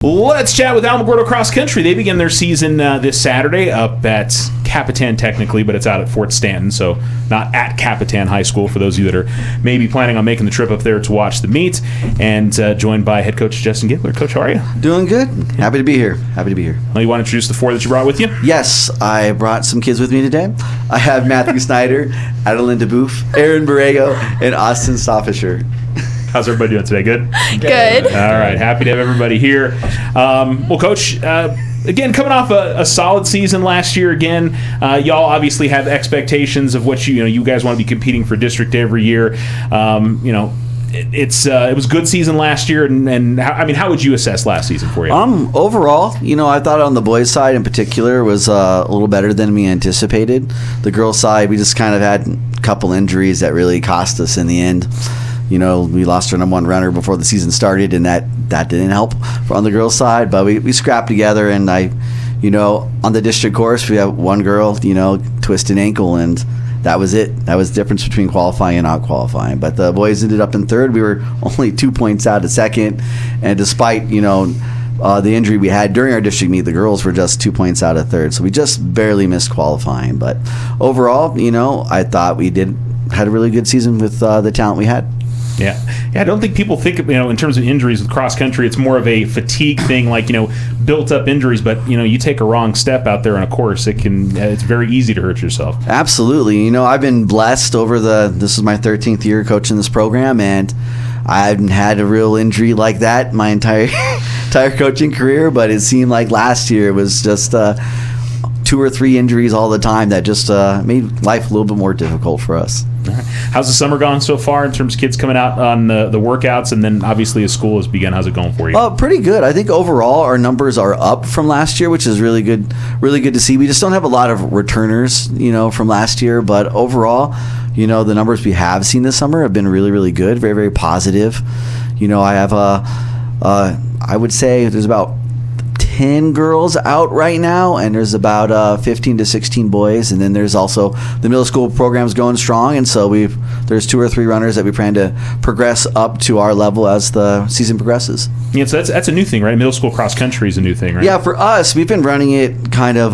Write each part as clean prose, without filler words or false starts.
Let's chat with Alamogordo Cross Country. They begin their season this Saturday up at Capitan technically, but it's out at Fort Stanton, so not at Capitan High School for those of you that are maybe planning on making the trip up there to watch the meet. And joined by head coach Justin Gigler. Coach, how are you? Doing good. Happy to be here. Well, you want to introduce the four that you brought with you? Yes, I brought some kids with me today. I have Matthew Snyder, Adelynn DeBoef, Borrego, and Austin Stauffacher. How's everybody doing today? Good? Good. All right. Happy to have everybody here. Well, Coach, again, coming off a solid season last year again, y'all obviously have expectations of what you guys want to be competing for district every year. It was a good season last year, and how would you assess last season for you? Overall, I thought on the boys' side in particular was a little better than we anticipated. The girls' side, we just kind of had a couple injuries that really cost us in the end. We lost our number one runner before the season started, and that didn't help on the girls' side. But we scrapped together, and on the district course, we have one girl, twist an ankle, and that was it. That was the difference between qualifying and not qualifying. But the boys ended up in third. We were only 2 points out of second, and despite the injury we had during our district meet, the girls were just 2 points out of third. So we just barely missed qualifying. But overall, I thought we had a really good season with the talent we had. Yeah, I don't think people think, in terms of injuries with cross country, it's more of a fatigue thing, like, built up injuries. But, you take a wrong step out there on a course, it's very easy to hurt yourself. Absolutely. I've been blessed this is my 13th year coaching this program, and I haven't had a real injury like that my entire coaching career. But it seemed like last year it was just 2 or 3 injuries all the time that just made life a little bit more difficult for us. All right. How's the summer gone so far in terms of kids coming out on the workouts, and then obviously as school has begun? How's it going for you? Pretty good. I think overall our numbers are up from last year, which is really good to see. We just don't have a lot of returners, from last year, but overall, the numbers we have seen this summer have been really, really good, very, very positive. I have I would say there's about 10 girls out right now, and there's about 15 to 16 boys, and then there's also the middle school program's going strong, and so there's 2 or 3 runners that we plan to progress up to our level as the season progresses. Yeah, so that's a new thing, right? Middle school cross country is a new thing, right? Yeah, for us, we've been running it kind of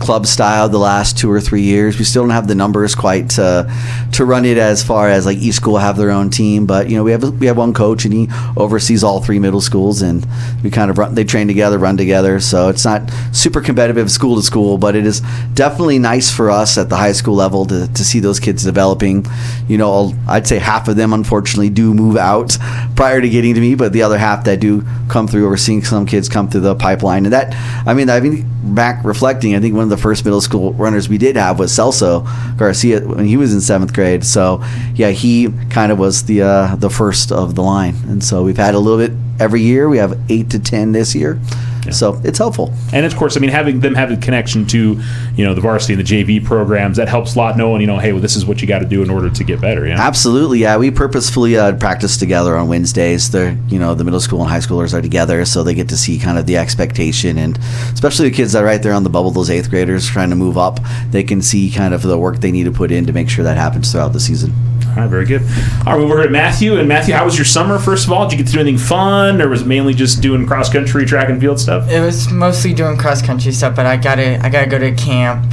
club style the last 2 or 3 years. We still don't have the numbers quite to run it as far as like each school have their own team, but we have one coach, and he oversees all 3 middle schools, and we kind of they train together, run together. So it's not super competitive school to school, but it is definitely nice for us at the high school level to see those kids developing. I'd say half of them unfortunately do move out prior to getting to me, but the other half that do come through, we're seeing some kids come through the pipeline. And back reflecting, I think one of the first middle school runners we did have was Celso Garcia when he was in 7th grade. So yeah, he kind of was the first of the line. And so we've had a little bit every year. We have 8 to 10 this year. Yeah. So it's helpful. And of course, having them have a connection to, the varsity and the JV programs, that helps a lot knowing, hey, well, this is what you got to do in order to get better. Yeah. Absolutely. Yeah. We purposefully practice together on Wednesdays. The middle school and high schoolers are together, so they get to see kind of the expectation, and especially the kids that are right there on the bubble, those 8th graders trying to move up, they can see kind of the work they need to put in to make sure that happens throughout the season. All right, very good. All right, we're here at Matthew. And Matthew, how was your summer, first of all? Did you get to do anything fun, or was it mainly just doing cross-country, track and field stuff? It was mostly doing cross-country stuff, but I gotta go to camp.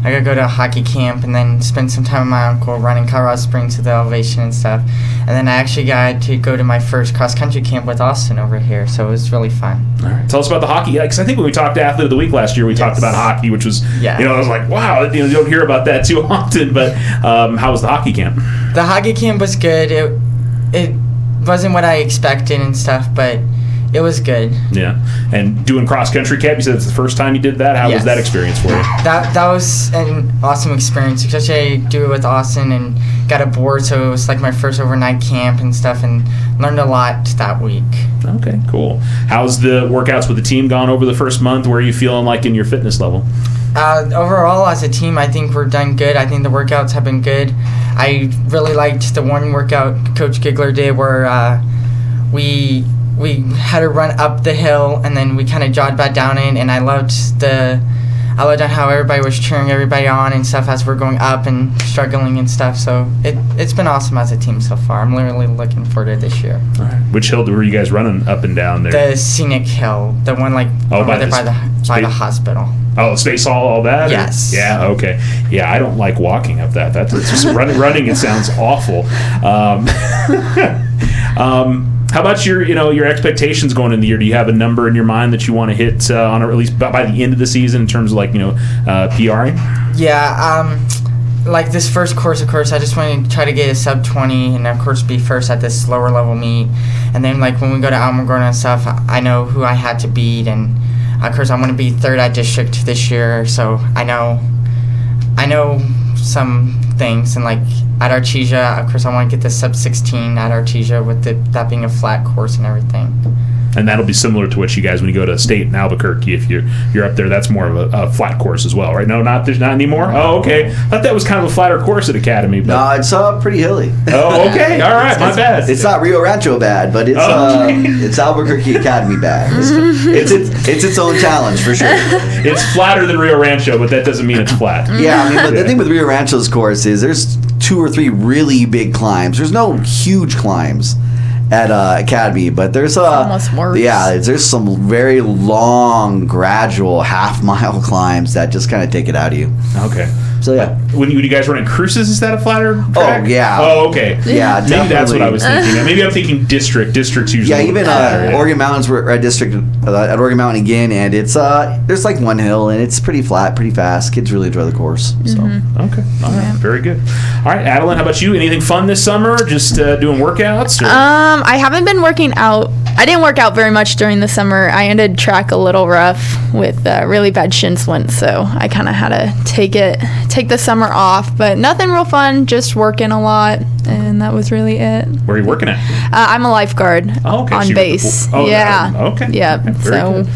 I gotta go to a hockey camp and then spend some time with my uncle running Colorado Springs to the elevation and stuff. And then I actually got to go to my first cross-country camp with Austin over here, so it was really fun. All right. Tell us about the hockey. Because I think when we talked to Athlete of the Week last year, we talked about hockey, which was, I was like, wow, you don't hear about that too often. But how was the hockey camp? The hockey camp was good. It wasn't what I expected and stuff, but it was good. Yeah. And doing cross-country camp, you said it's the first time you did that. How was that experience for you? That was an awesome experience, especially I do it with Austin and got a board, so it was like my first overnight camp and stuff, and learned a lot that week. Okay, cool. How's the workouts with the team gone over the first month? Where are you feeling like in your fitness level? Overall, as a team, I think we're done good. I think the workouts have been good. I really liked the one workout Coach Gigler did where we had to run up the hill and then we kind of jogged back down in, and I loved I loved how everybody was cheering everybody on and stuff as we're going up and struggling and stuff. So it's been awesome as a team so far. I'm literally looking forward to this year. All right. Which hill were you guys running up and down there? The Scenic Hill, the one by the hospital. Oh, Space Hall, all that? Yes. Yeah, okay. Yeah, I don't like walking up that. That's just running. It sounds awful. How about your expectations going into the year? Do you have a number in your mind that you want to hit on at least by the end of the season in terms of PRing? Yeah, like this first course, of course, I just want to try to get a sub 20 and of course be first at this lower level meet. And then like when we go to Alamogordo and stuff, I know who I had to beat, and of course I'm going to be third at district this year, so I know some things. And like at Artesia, of course I want to get the sub 16 at Artesia with that being a flat course and everything. And that'll be similar to what you guys when you go to state in Albuquerque. If you're up there, that's more of a flat course as well, right? No, not anymore. Oh, okay. I thought that was kind of a flatter course at Academy. But... No, it's pretty hilly. Oh, okay. All right, my bad. It's not Rio Rancho bad, but it's it's Albuquerque Academy bad. It's its own challenge for sure. It's flatter than Rio Rancho, but that doesn't mean it's flat. Yeah, I mean, but the thing with Rio Rancho's course is there's 2 or 3 really big climbs. There's no huge climbs at Academy, but there's almost worse. Yeah, there's some very long, gradual half-mile climbs that just kind of take it out of you. Okay. So yeah, when you guys run in Cruces, is that a flatter track? Oh yeah. Oh okay. Yeah, maybe definitely. That's what I was thinking. Maybe I'm thinking district. District's usually even Oregon Mountains. We're at district at Oregon Mountain again, and it's there's like one hill, and it's pretty flat, pretty fast. Kids really enjoy the course. So okay, all right, very good. All right, Adelynn, how about you? Anything fun this summer? Just doing workouts? Or? I haven't been working out. I didn't work out very much during the summer. I ended track a little rough with really bad shin splints, so I kind of had to take the summer off, but nothing real fun, just working a lot, and that was really it. Where are you working at? I'm a lifeguard on base. Yeah. Okay. Yeah. Okay, so good.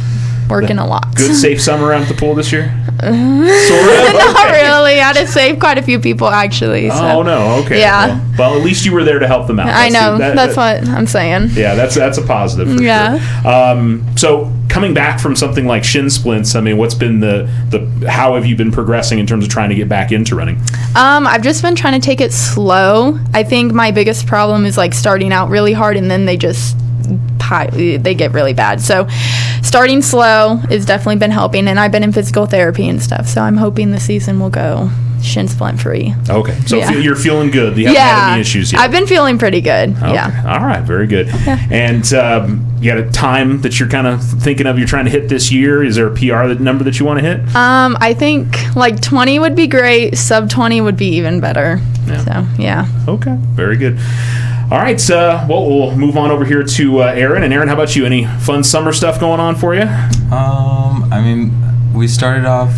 Working a lot. Good safe summer out at the pool this year? Sort of. Not really. I had to save quite a few people actually. So. Oh no. Okay. Yeah. Well, at least you were there to help them out. I know. That's what I'm saying. Yeah, that's a positive. For sure. So coming back from something like shin splints, I mean, what's been how have you been progressing in terms of trying to get back into running? I've just been trying to take it slow. I think my biggest problem is like starting out really hard and then they get really bad. So starting slow has definitely been helping, and I've been in physical therapy and stuff, so I'm hoping the season will go shin splint free. Okay, so you're feeling good. You haven't had any issues yet? I've been feeling pretty good. Okay. Yeah. All right, very good. Yeah. And you got a time that you're kind of thinking of you're trying to hit this year? Is there a PR number that you want to hit? I think like 20 would be great. Sub 20 would be even better. Yeah. So, yeah. Okay, very good. All right, well, we'll move on over here to Aaron. And Aaron, how about you? Any fun summer stuff going on for you? I mean, I started off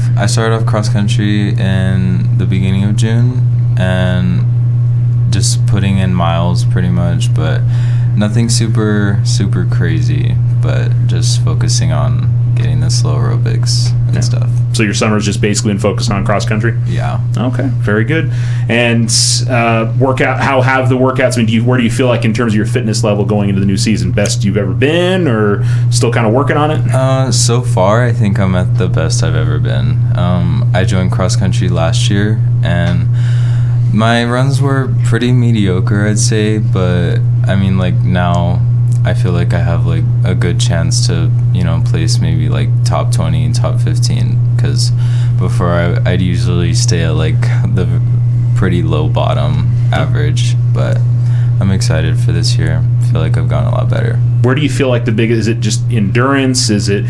cross country in the beginning of June and just putting in miles pretty much, but nothing super crazy, but just focusing on getting the slow aerobics and stuff. So your summer's just basically been focused on cross country? Yeah. Okay, very good. And workout, how have the workouts, I mean, where do you feel like in terms of your fitness level going into the new season? Best you've ever been, or still kind of working on it? So far, I think I'm at the best I've ever been. I joined cross country last year, and my runs were pretty mediocre, I'd say, but I mean, like now I feel like I have like a good chance to, place maybe like top 20 and top 15, because before I'd usually stay at like the pretty low bottom average, but I'm excited for this year. I feel like I've gotten a lot better. Where do you feel like is it just endurance? Is it,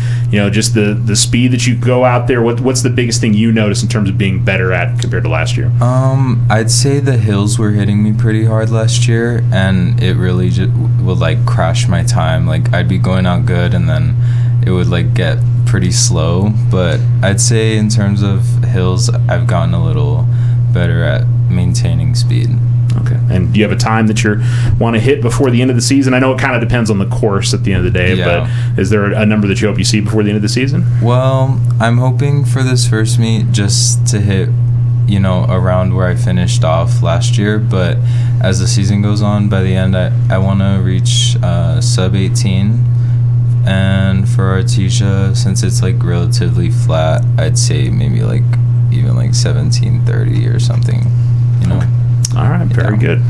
just the speed that you go out there? What's the biggest thing you notice in terms of being better at compared to last year? I'd say the hills were hitting me pretty hard last year, and it really just would like crash my time. Like I'd be going out good, and then it would like get pretty slow. But I'd say in terms of hills, I've gotten a little better at maintaining speed. Okay. And do you have a time that you want to hit before the end of the season? I know it kind of depends on the course at the end of the day, but is there a number that you hope you see before the end of the season? Well, I'm hoping for this first meet just to hit, around where I finished off last year. But as the season goes on, by the end, I want to reach sub 18 And for Artesia, since it's like relatively flat, I'd say maybe like even like 1730 or something, you know. All right, very good.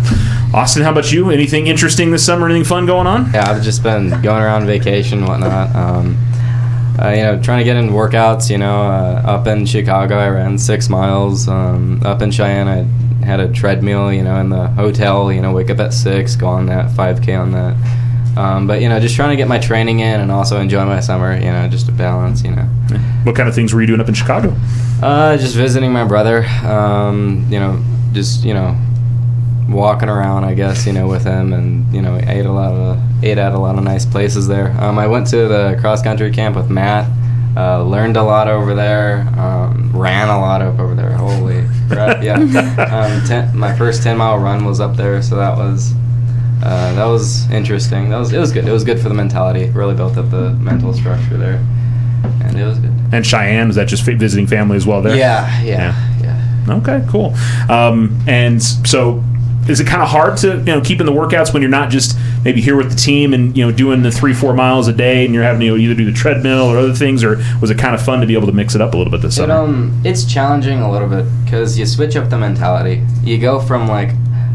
Austin, how about you? Anything interesting this summer? Anything fun going on? Yeah, I've just been going around vacation and whatnot. Trying to get in workouts, up in Chicago, I ran 6 miles. Up in Cheyenne, I had a treadmill, in the hotel, wake up at 6, go on that 5K on that. But, just trying to get my training in and also enjoy my summer, just to balance, What kind of things were you doing up in Chicago? Just visiting my brother, walking around, I guess, with him, and ate at a lot of nice places there. I went to the cross country camp with Matt, learned a lot over there, ran a lot over there. Holy crap! Yeah, my first 10-mile run was up there, so that was interesting. It was good. It was good for the mentality. Really built up the mental structure there, and it was good. And Cheyenne, is that just visiting family as well there? Yeah. Okay, cool. And so, is it kind of hard to keep in the workouts when you're not just maybe here with the team and doing the 3-4 miles a day, and you're having to either do the treadmill or other things, or was it kind of fun to be able to mix it up a little bit this summer? It's challenging a little bit because you switch up the mentality. You go from like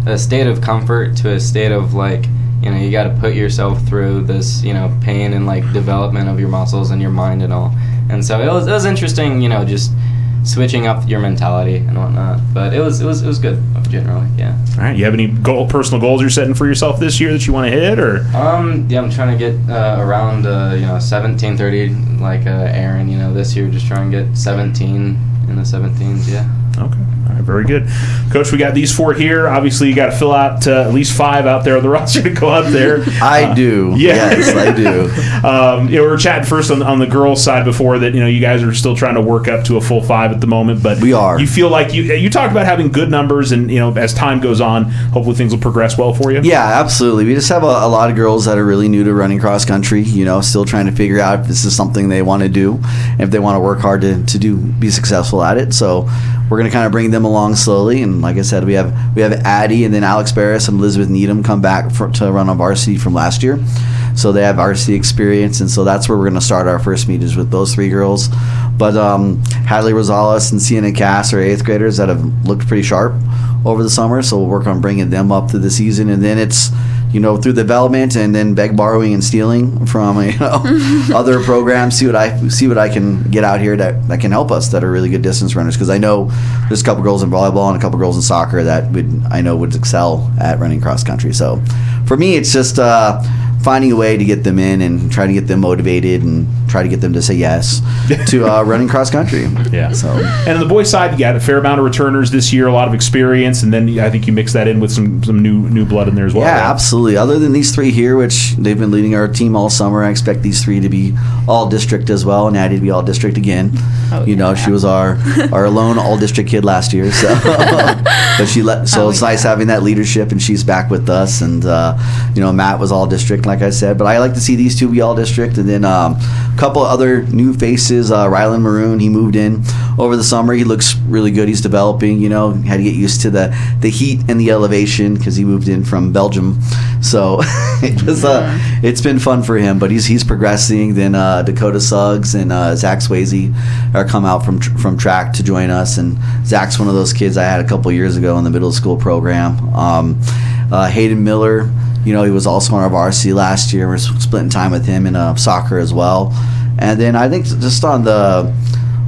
a state of comfort to a state of like you got to put yourself through this pain and like development of your muscles and your mind and all. And so it was interesting, just switching up your mentality and whatnot, but it was good generally. Yeah. All right. You have any personal goals you're setting for yourself this year that you want to hit, or? I'm trying to get around 1730 like Aaron. This year, just try and get 17 in the 17s. Yeah. Okay. All right, very good. Coach, we got these 4 here. Obviously, you got to fill out at least 5 out there on the roster to go out there. I do. Yeah. Yes, I do. We were chatting first on the girls' side before that, you guys are still trying to work up to a full 5 at the moment, but we are. You feel like you talked about having good numbers, and as time goes on, hopefully things will progress well for you. Yeah, absolutely. We just have a lot of girls that are really new to running cross country. Still trying to figure out if this is something they want to do, and if they want to work hard to be successful at it. So we're going to kind of bring them along slowly, and like I said, we have Addie and then Alex Barris and Elizabeth Needham come back to run on varsity from last year, so they have varsity experience, and so that's where we're going to start our first meetings with those 3 girls. But Hadley Rosales and Sienna Cass are 8th graders that have looked pretty sharp over the summer, so we'll work on bringing them up through the season, and then it's through development, and then beg, borrowing, and stealing from other programs. See what I can get out here that can help us, that are really good distance runners. Because I know there's a couple girls in volleyball and a couple girls in soccer that would excel at running cross country. So for me, it's just finding a way to get them in and try to get them motivated and try to get them to say yes to running cross country. Yeah. So, and on the boys' side, you got a fair amount of returners this year, a lot of experience, and then I think you mix that in with some new blood in there as well. Yeah, right? Absolutely. Other than these 3 here, which they've been leading our team all summer, I expect these 3 to be all district as well, and Addie to be all district again. She was our lone all district kid last year, so it's nice having that leadership, and she's back with us. And Matt was all district, like I said, but I like to see these 2 be all district. And then a couple other new faces. Rylan Maroon, he moved in over the summer. He looks really good. He's developing. Had to get used to the heat and the elevation because he moved in from Belgium. So it's been fun for him, but he's progressing. Then Dakota Suggs and Zach Swayze are come out from track to join us, and Zach's one of those kids I had a couple years ago in the middle school program. Hayden Miller, he was also on our varsity last year. We're splitting time with him in soccer as well. And then I think just on the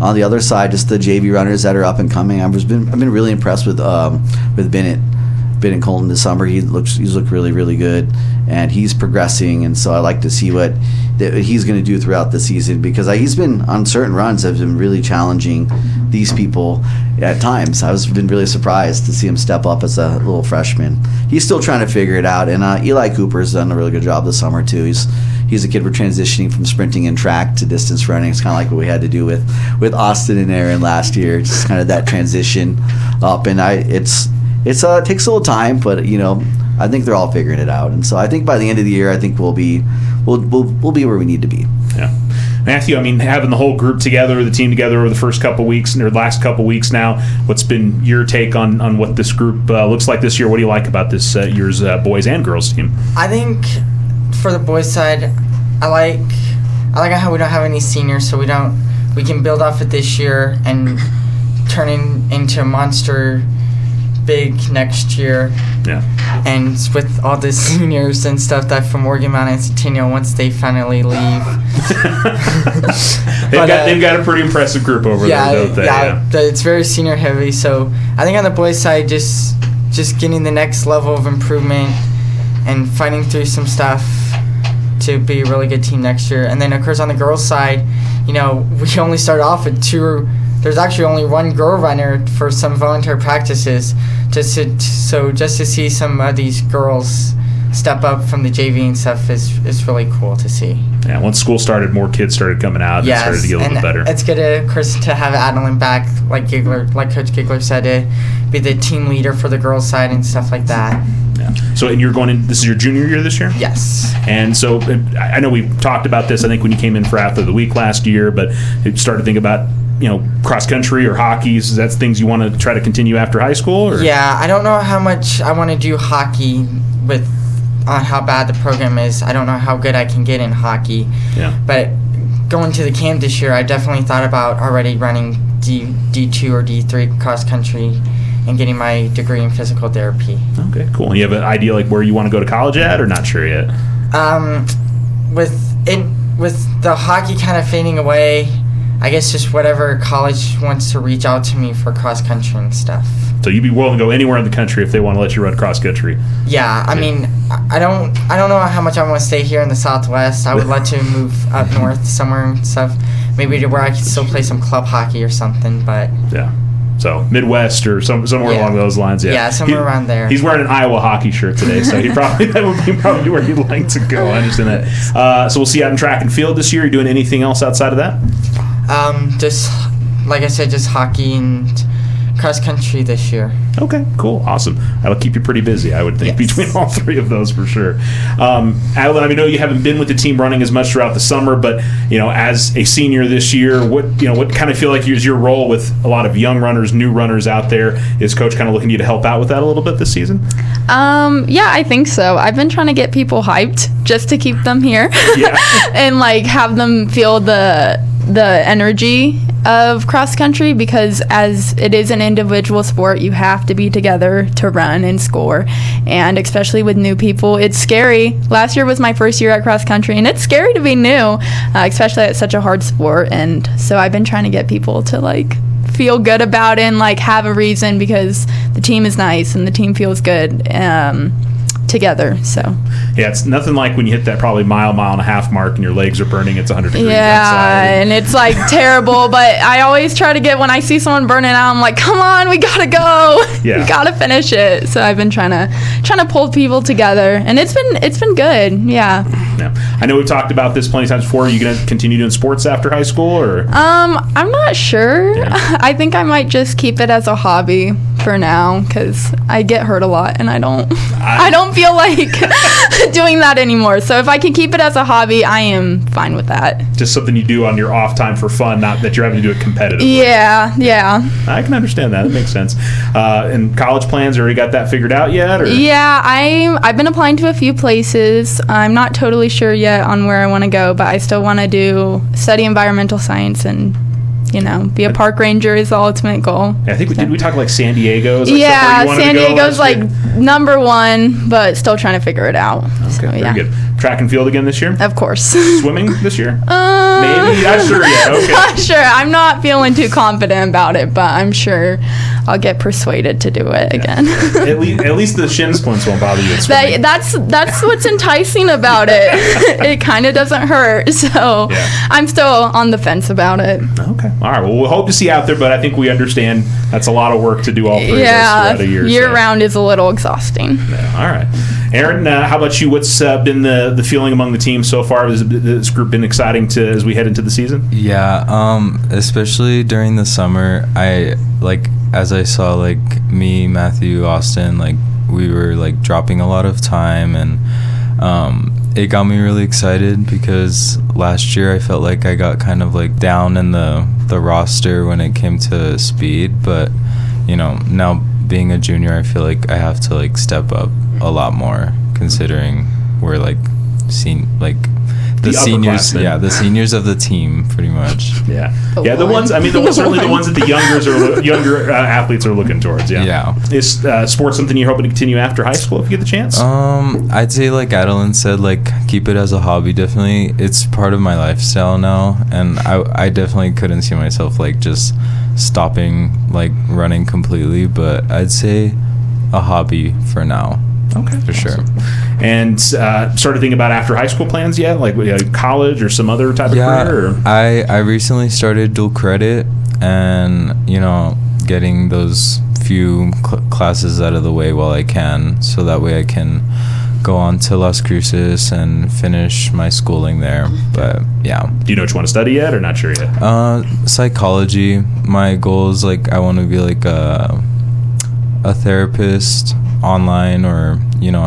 other side, just the JV runners that are up and coming. I've been really impressed with Bennett Colton this summer. He's looked really, really good, and he's progressing. And so I like to see what he's going to do throughout the season, because he's been on certain runs that have been really challenging these people at times. I've been really surprised to see him step up as a little freshman. He's still trying to figure it out, and Eli Cooper's done a really good job this summer too. He's a kid we're transitioning from sprinting and track to distance running. It's kind of like what we had to do with Austin and Aaron last year, just kind of that transition up. And it takes a little time, but I think they're all figuring it out. And so I think by the end of the year, I think we'll be where we need to be. Yeah. Matthew, having the whole group together, the team together over the first couple of weeks, or last couple of weeks now, what's been your take on what this group looks like this year? What do you like about this year's boys and girls team? I think for the boys' side, I like I like how we don't have any seniors, so we can build off it this year and turn into a monster big next year. Yeah. And with all the seniors and stuff that from Morgan Mount and Centennial, once they finally leave. They've got a pretty impressive group over there, don't they? Yeah, it's very senior heavy. So I think on the boys' side, just getting the next level of improvement and fighting through some stuff to be a really good team next year. And then, of course, on the girls' side, we only started off with 2. There's actually only 1 girl runner for some volunteer practices, just to see some of these girls step up from the JV and stuff is really cool to see. Yeah, once school started, more kids started coming out. Yes, and started to get a little bit better. It's good, of course, to have Adelynn back, like Coach Gigler said, to be the team leader for the girls' side and stuff like that. Yeah. So, and you're going in. This is your junior year this year. Yes. And so, I know we talked about this. I think when you came in for Athlete of the Week last year, but you started to think about cross country or hockey. Is that things you want to try to continue after high school? Or? Yeah, I don't know how much I want to do hockey on how bad the program is. I don't know how good I can get in hockey. Yeah. But going to the camp this year, I definitely thought about already running D2 or D3 cross country and getting my degree in physical therapy. Okay, cool. And you have an idea like where you want to go to college at, or not sure yet? With the hockey kind of fading away, I guess just whatever college wants to reach out to me for cross country and stuff. So you'd be willing to go anywhere in the country if they want to let you run cross country? Yeah, I mean, I don't know how much I want to stay here in the Southwest. I would like to move up north somewhere and stuff, maybe to where I can still play some club hockey or something. But yeah. So Midwest or somewhere along those lines. Yeah, somewhere around there. He's wearing an Iowa hockey shirt today, so that would be probably where he'd like to go. I understand that. So we'll see you out in track and field this year. Are you doing anything else outside of that? Just like I said, just hockey and cross country this year. Okay, cool, awesome. That'll keep you pretty busy, I would think, between all 3 of those for sure. Adelynn, I know you haven't been with the team running as much throughout the summer, but as a senior this year, what kind of feel like is your role with a lot of young runners, new runners out there? Is Coach kind of looking to you to help out with that a little bit this season? Yeah, I think so. I've been trying to get people hyped just to keep them here, and have them feel the energy of cross country, because as it is an individual sport, you have to be together to run and score, and especially with new people, it's scary. Last year was my first year at cross country, and it's scary to be new, especially at such a hard sport. And so I've been trying to get people to feel good about it and have a reason, because the team is nice and the team feels good together. So it's nothing like when you hit that probably mile and a half mark and your legs are burning. It's 100 degrees outside. And it's terrible, but I always try to get, when I see someone burning out, I'm like, come on, we gotta go. We gotta finish it. So I've been trying to pull people together, and it's been good. Yeah. I know we've talked about this plenty of times before. Are you going to continue doing sports after high school, or? I'm not sure. I think I might just keep it as a hobby for now, because I get hurt a lot, and I don't feel like doing that anymore. So if I can keep it as a hobby, I am fine with that. Just something you do on your off time for fun, not that you're having to do it competitively. Yeah. I can understand that. That makes sense. And college plans, already got that figured out yet? Or? Yeah, I've been applying to a few places. I'm not totally sure yet on where I want to go, but I still want to study environmental science and be a park ranger is the ultimate goal. Yeah, I think did we talk San Diego? San Diego's number 1, but still trying to figure it out. Okay, so, very good. Track and field again this year? Of course. Swimming this year? Maybe? Not sure yet. Okay. Not sure. I'm not feeling too confident about it, but I'm sure I'll get persuaded to do it again. At least the shin splints won't bother you at swimming. That's what's enticing about it. It kind of doesn't hurt, so I'm still on the fence about it. Okay. All right. Well, we'll hope to see you out there, but I think we understand that's a lot of work to do all 3 of us throughout a year. Year-round is a little exhausting. Yeah. All right. Aaron, how about you? What's been the feeling among the team so far? Has this group been exciting as we head into the season? Yeah, especially during the summer. As I saw me, Matthew, Austin, we were dropping a lot of time, and it got me really excited, because last year I felt like I got kind of down in the roster when it came to speed, but now being a junior, I feel like I have to step up a lot more, considering we're the seniors, upperclassmen. the seniors of the team, pretty much. Yeah, the ones. I mean, certainly the ones that the younger athletes are looking towards. Yeah. Is sports something you're hoping to continue after high school if you get the chance? I'd say, like Adelynn said, like keep it as a hobby. Definitely, it's part of my lifestyle now, and I definitely couldn't see myself like just stopping like running completely. But I'd say a hobby for now. Okay, for sure. And started thinking about after high school plans yet, like college or some other type of career? Or? I recently started dual credit, and getting those few classes out of the way while I can, so that way I can go on to Las Cruces and finish my schooling there. But yeah. Do you know what you want to study yet, or not sure yet? Psychology. My goal is like I want to be like a therapist online, or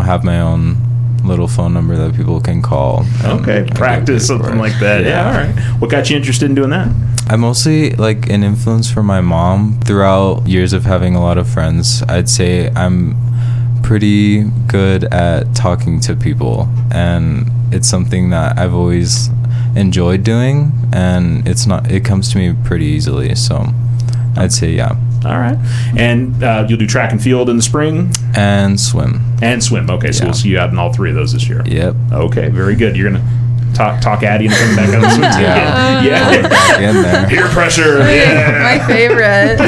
have my own little phone number that people can call. Okay, practice something like that. Yeah, all right. What got you interested in doing that? I'm mostly like an influence from my mom. Throughout years of having a lot of friends, I'd say I'm pretty good at talking to people, and it's something that I've always enjoyed doing, and it comes to me pretty easily, so I'd say yeah. All right. And you'll do track and field in the spring? And swim. Okay, so we'll see you out in all three of those this year. Yep. Okay, very good. You're going to talk Addie and come back on the swim team. Yeah. Back in there. Peer pressure. Yeah. My favorite.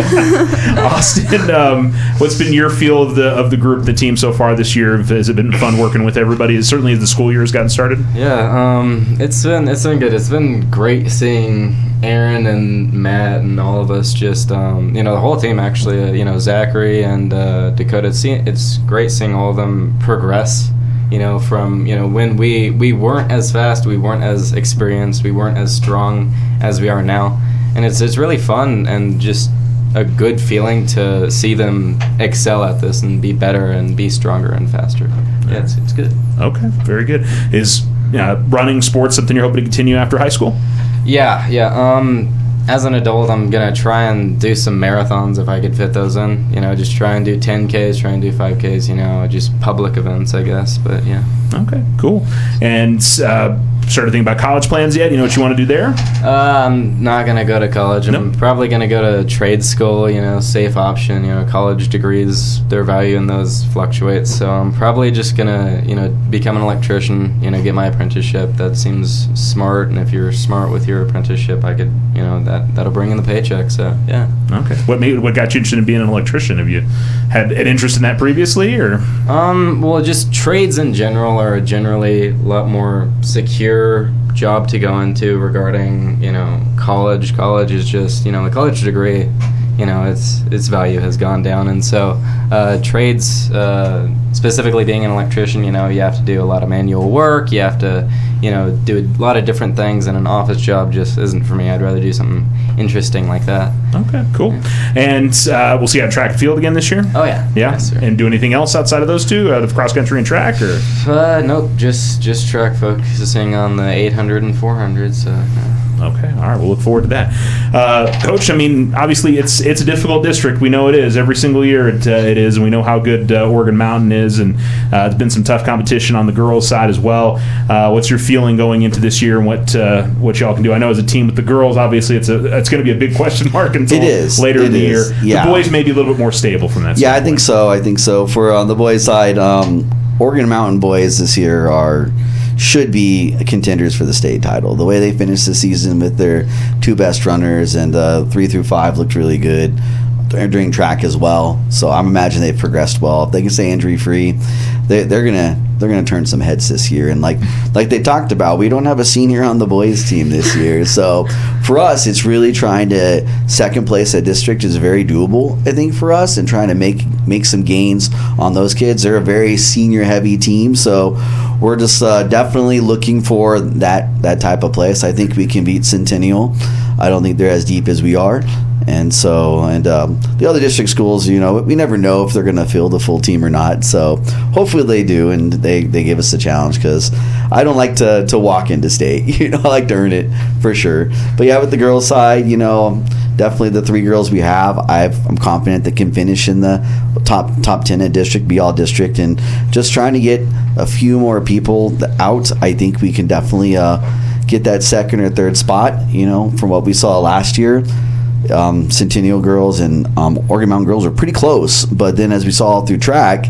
Austin, what's been your feel of the group, the team so far this year? Has it been fun working with everybody? Certainly as the school year has gotten started? Yeah, it's been good. It's been great seeing Aaron and Matt and all of us, just the whole team actually, Zachary and Dakota. It's great seeing all of them progress, from when we weren't as fast, we weren't as experienced, we weren't as strong as we are now, and it's really fun and just a good feeling to see them excel at this and be better and be stronger and faster. Yeah, it's good. Okay, very good. Is running sports something you're hoping to continue after high school? Yeah. As an adult, I'm going to try and do some marathons if I could fit those in. Just try and do 10Ks, try and do 5Ks, just public events, I guess. But, yeah. Okay, cool. And started thinking about college plans yet? You know what you want to do there? I'm not going to go to college. I'm probably going to go to trade school, safe option. College degrees, their value in those fluctuates. So I'm probably just going to, become an electrician, get my apprenticeship. That seems smart. And if you're smart with your apprenticeship, I could, that'll bring in the paycheck. So, yeah. Okay. What got you interested in being an electrician? Have you had an interest in that previously, or? Well, just trades in general are generally a lot more secure job to go into regarding college. College is just the college degree, its value has gone down, and so trades, specifically being an electrician, you have to do a lot of manual work, you have to do a lot of different things, and an office job just isn't for me. I'd rather do something interesting like that. Okay, cool. And we'll see you on track and field again this year? Oh yeah. Yes, sir. And do anything else outside of those two, out of cross country and track, or? Nope, just track, focusing on the 800 and 400, so no. Okay, all right, we'll look forward to that. Coach, obviously it's a difficult district. We know it is. Every single year it is, and we know how good Oregon Mountain is, and there's been some tough competition on the girls' side as well. What's your feeling going into this year, and what y'all can do? I know as a team with the girls, obviously it's going to be a big question mark until later in the year. Yeah. The boys may be a little bit more stable from that standpoint. I think so. For on the boys' side, Oregon Mountain boys this year should be contenders for the state title. The way they finished the season with their two best runners, and 3 through 5 looked really good during track as well. So I'm imagining they've progressed well. If they can stay injury free, they're gonna turn some heads this year. And like they talked about, we don't have a senior on the boys team this year. So for us, it's really trying to second place at district is very doable, I think, for us, and trying to make some gains on those kids. They're a very senior heavy team, so we're just definitely looking for that type of place. I think we can beat Centennial. I don't think they're as deep as we are. And so, the other district schools, we never know if they're going to field the full team or not. So hopefully they do, and they give us a challenge, because I don't like to walk into state. I like to earn it for sure. But yeah, with the girls side, definitely the 3 girls we have, I'm confident that can finish in the top 10 at district, be all district, and just trying to get a few more people out. I think we can definitely get that second or third spot. From what we saw last year. Centennial girls and Oregon Mountain girls were pretty close, but then as we saw through track,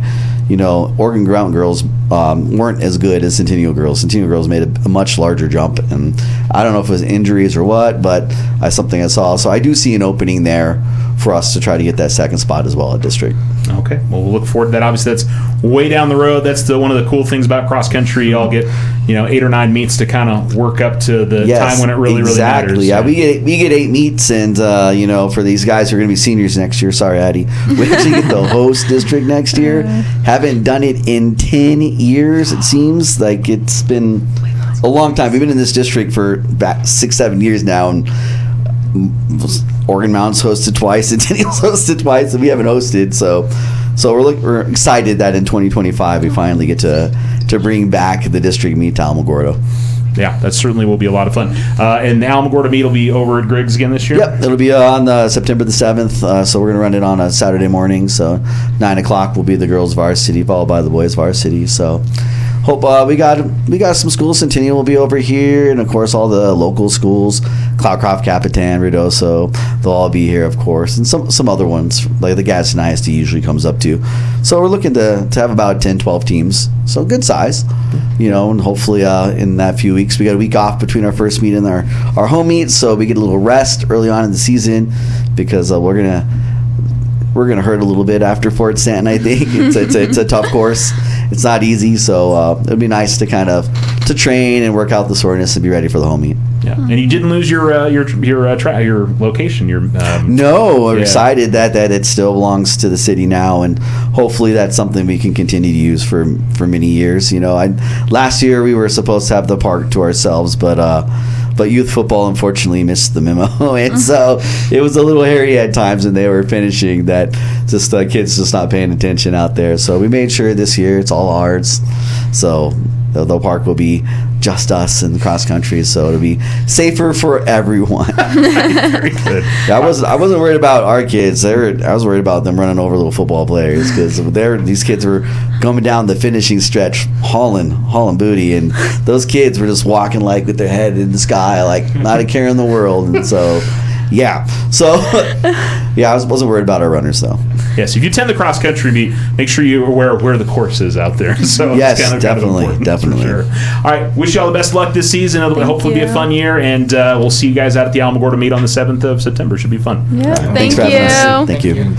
Oregon Mountain girls weren't as good as Centennial girls. Centennial girls made a much larger jump, and I don't know if it was injuries or what, but something I saw. So I do see an opening there for us to try to get that second spot as well at district. Okay, well, we'll look forward to that. Obviously, that's way down the road. That's one of the cool things about cross country. You all get 8 or 9 meets to kind of work up to the time when it really matters. Yeah, we get 8 meets, and for these guys who are going to be seniors next year, sorry, Addie, we actually get the host district next year. Haven't done it in 10 years. It seems like it's been a long time. We've been in this district for about 6-7 years now, and Oregon Mountain's hosted twice, Centennial's hosted twice, and we haven't hosted. So we're excited that in 2025 we finally get to bring back the district meet to Alamogordo. Yeah, that certainly will be a lot of fun. And the Alamogordo meet will be over at Griggs again this year? Yep, it'll be on September the 7th, so we're going to run it on a Saturday morning. So 9 o'clock will be the girls' varsity, followed by the boys' varsity. So hope we got some schools. Centennial will be over here, and of course all the local schools, Cloudcroft, Capitan, Ruidoso, they'll all be here, of course, and some other ones like the Gadsden ISD usually comes up too. So we're looking to have about 10-12 teams, so good size, and hopefully in that few weeks we got a week off between our first meet and our home meet, so we get a little rest early on in the season, because we're gonna hurt a little bit after Fort Stanton. I think it's a tough course. It's not easy, so it'd be nice to to train and work out the soreness and be ready for the home meet. Yeah, and you didn't lose your location. No, we're excited that it still belongs to the city now, and hopefully that's something we can continue to use for many years. Last year we were supposed to have the park to ourselves, but youth football unfortunately missed the memo, and so it was a little hairy at times when they were finishing. That just kids just not paying attention out there. So we made sure this year it's all ours. So the park will be just us and cross country, so it'll be safer for everyone. Very good. I wasn't worried about our kids. I was worried about them running over little football players, because these kids were coming down the finishing stretch hauling booty, and those kids were just walking like with their head in the sky, like not a care in the world. And so I wasn't worried about our runners though. Yes, if you attend the cross country meet, make sure you're aware of where the course is out there. So yes, it's definitely. For sure. All right, wish you all the best luck this season. It'll hopefully be a fun year, and we'll see you guys out at the Alamogordo meet on the 7th of September. Should be fun. Yeah, Thanks for having us. Thank you.